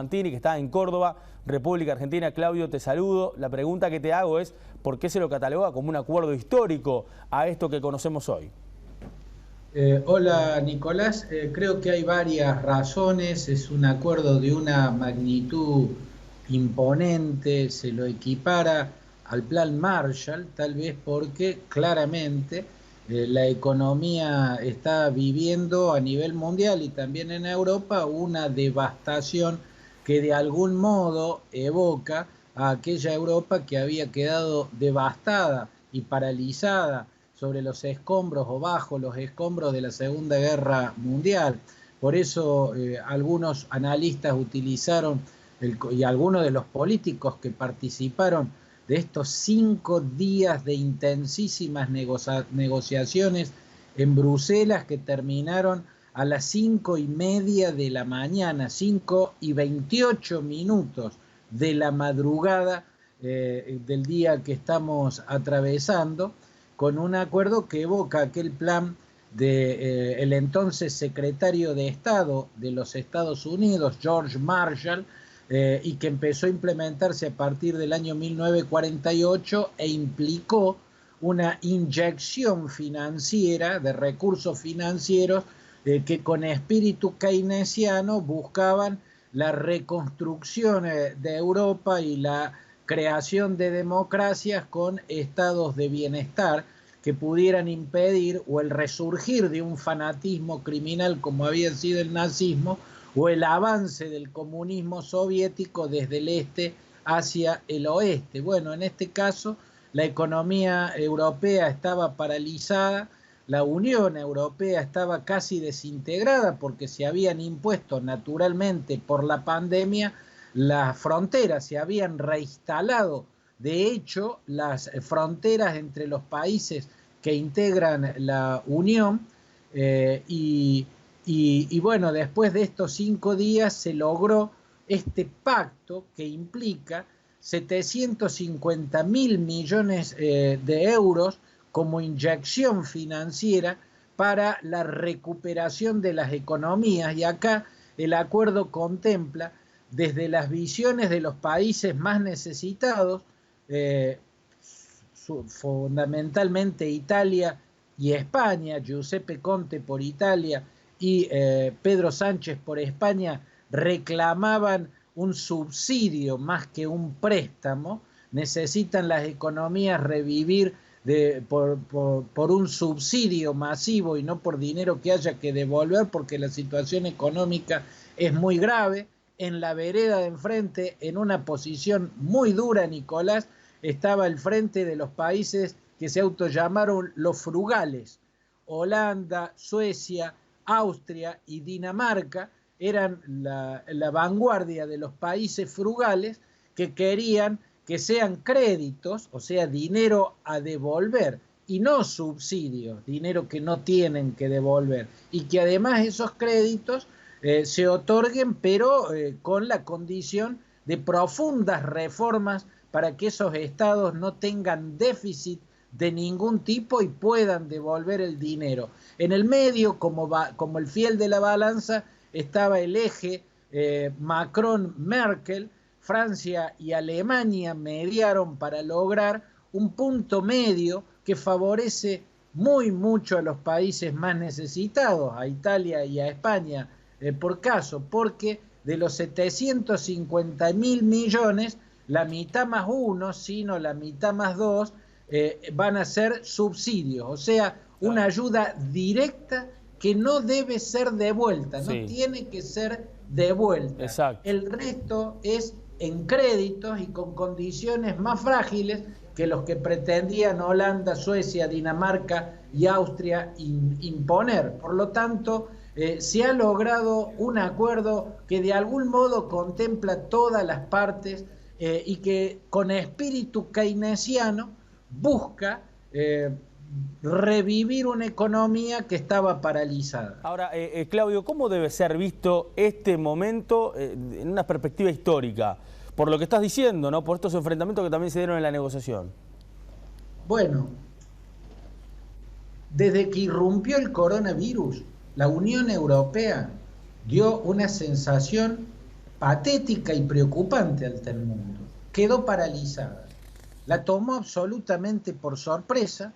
Mantini, que está en Córdoba, República Argentina. Claudio, te saludo. La pregunta que te hago es, ¿por qué se lo cataloga como un acuerdo histórico a esto que conocemos hoy? Hola Nicolás, creo que hay varias razones. Es un acuerdo de una magnitud imponente, se lo equipara al Plan Marshall, tal vez porque claramente la economía está viviendo a nivel mundial y también en Europa una devastación que de algún modo evoca a aquella Europa que había quedado devastada y paralizada sobre los escombros o bajo los escombros de la Segunda Guerra Mundial. Por eso algunos analistas utilizaron, y algunos de los políticos que participaron de estos 5 días de intensísimas negociaciones en Bruselas que terminaron a las 5:30 de la mañana, 5:28 de la madrugada del día que estamos atravesando, con un acuerdo que evoca aquel plan de el entonces secretario de Estado de los Estados Unidos, George Marshall, y que empezó a implementarse a partir del año 1948 e implicó una inyección financiera de recursos financieros que con espíritu keynesiano buscaban la reconstrucción de Europa y la creación de democracias con estados de bienestar que pudieran impedir o el resurgir de un fanatismo criminal como había sido el nazismo o el avance del comunismo soviético desde el este hacia el oeste. Bueno, en este caso la economía europea estaba paralizada, la Unión Europea estaba casi desintegrada porque se habían impuesto naturalmente por la pandemia las fronteras, se habían reinstalado. De hecho, las fronteras entre los países que integran la Unión y bueno, después de estos 5 días se logró este pacto que implica 750.000 millones de euros como inyección financiera para la recuperación de las economías. Y acá el acuerdo contempla desde las visiones de los países más necesitados, fundamentalmente Italia y España, Giuseppe Conte por Italia y Pedro Sánchez por España, reclamaban un subsidio más que un préstamo. Necesitan las economías revivir por un subsidio masivo y no por dinero que haya que devolver, porque la situación económica es muy grave. En la vereda de enfrente, en una posición muy dura, Nicolás, estaba el frente de los países que se autollamaron los frugales. Holanda, Suecia, Austria y Dinamarca eran la vanguardia de los países frugales que querían que sean créditos, o sea, dinero a devolver, y no subsidios, dinero que no tienen que devolver, y que además esos créditos se otorguen, pero con la condición de profundas reformas para que esos estados no tengan déficit de ningún tipo y puedan devolver el dinero. En el medio, como el fiel de la balanza, estaba el eje Macron-Merkel. Francia y Alemania mediaron para lograr un punto medio que favorece muy mucho a los países más necesitados, a Italia y a España por caso, porque de los 750.000 millones, la mitad más uno, sino la mitad más dos, van a ser subsidios, o sea, una ayuda directa que no debe ser devuelta, sí, no tiene que ser devuelta. Exacto. El resto es en créditos y con condiciones más frágiles que los que pretendían Holanda, Suecia, Dinamarca y Austria imponer. Por lo tanto, se ha logrado un acuerdo que de algún modo contempla todas las partes y que con espíritu keynesiano busca revivir una economía que estaba paralizada. Ahora, Claudio, ¿cómo debe ser visto este momento en una perspectiva histórica? Por lo que estás diciendo, ¿no? Por estos enfrentamientos que también se dieron en la negociación. Bueno, desde que irrumpió el coronavirus, la Unión Europea dio una sensación patética y preocupante ante el mundo. Quedó paralizada. La tomó absolutamente por sorpresa.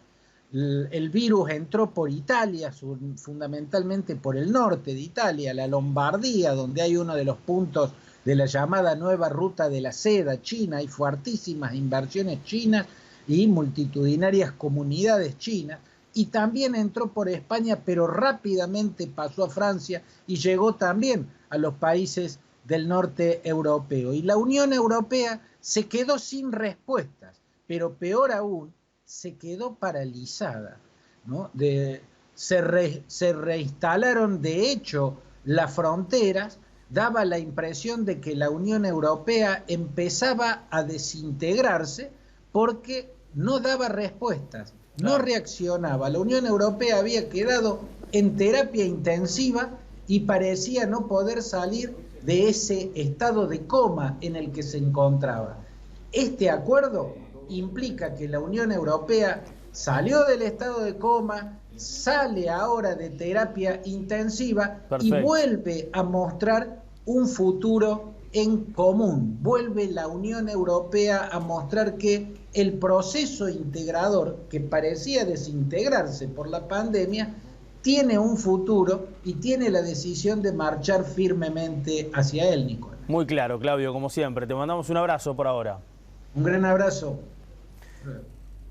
El virus entró por Italia, fundamentalmente por el norte de Italia, la Lombardía, donde hay uno de los puntos de la llamada nueva ruta de la seda china. Hay fuertísimas inversiones chinas y multitudinarias comunidades chinas. Y también entró por España, pero rápidamente pasó a Francia y llegó también a los países del norte europeo. Y la Unión Europea se quedó sin respuestas, pero peor aún, se quedó paralizada, ¿no? Se reinstalaron de hecho las fronteras. Daba la impresión de que la Unión Europea empezaba a desintegrarse porque no daba respuestas, no reaccionaba. La Unión Europea había quedado en terapia intensiva y parecía no poder salir de ese estado de coma en el que se encontraba. Este acuerdo implica que la Unión Europea salió del estado de coma, sale ahora de terapia intensiva. Perfecto. Y vuelve a mostrar un futuro en común. Vuelve la Unión Europea a mostrar que el proceso integrador, que parecía desintegrarse por la pandemia, tiene un futuro y tiene la decisión de marchar firmemente hacia él, Nicolás. Muy claro, Claudio, como siempre. Te mandamos un abrazo por ahora. Un gran abrazo.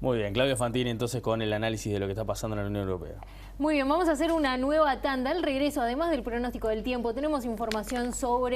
Muy bien, Claudio Fantini entonces con el análisis de lo que está pasando en la Unión Europea. Muy bien, vamos a hacer una nueva tanda. Al regreso, además del pronóstico del tiempo, tenemos información sobre